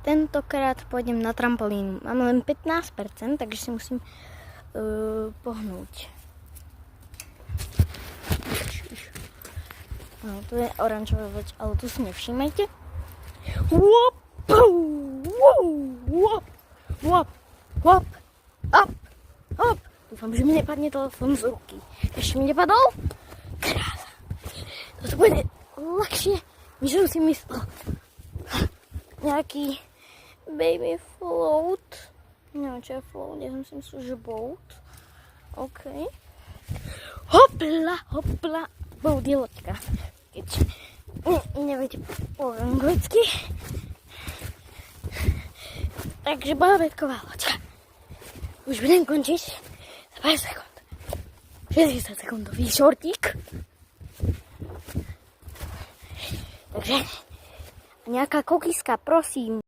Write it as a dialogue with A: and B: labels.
A: tentokrát pôjdem na trampolínu. Mám len 15%, takže si musím pohnúť. No, tu je oranžová vec, ale tu si nevšímajte. Wop, wop, wop, wop, up, up. Dúfam, že mi nepadne telefón z ruky. Ešte mi nepadol? Krása. Toto bude ľahšie, než som si myslel. Nejaký baby float. Neviem, čo je float, ja som si myslel, že boat. OK. Hopla, hopla. Boat je loďka. Keď neviete po anglicky. Takže bábätková loďka. Už budem končiť za pár sekúnd. 60 sekundový šortík. Takže nejaká kokiska, prosím.